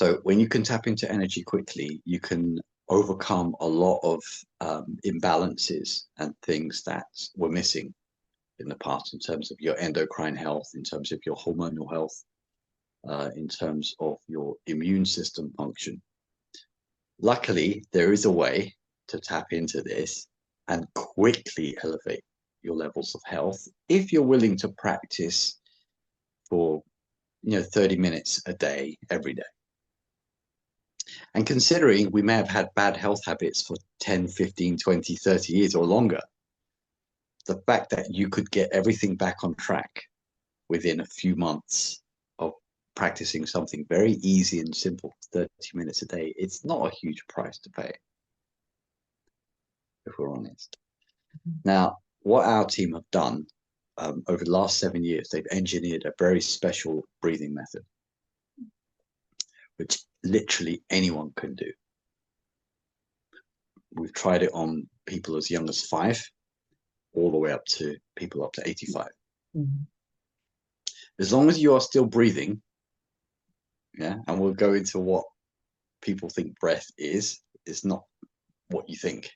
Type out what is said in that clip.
So when you can tap into energy quickly, you can overcome a lot of imbalances and things that were missing in the past in terms of your endocrine health, in terms of your hormonal health, in terms of your immune system function. Luckily, there is a way to tap into this and quickly elevate your levels of health if you're willing to practice for 30 minutes a day, every day. And considering we may have had bad health habits for 10, 15, 20, 30 years or longer, the fact that you could get everything back on track within a few months of practicing something very easy and simple, 30 minutes a day, it's not a huge price to pay, if we're honest. Now, what our team have done over the last 7 years, they've engineered a very special breathing method, which literally anyone can do. We've tried it on people as young as 5, all the way up to people up to 85. Mm-hmm. As long as you are still breathing, yeah, and we'll go into what people think breath is. It's not what you think.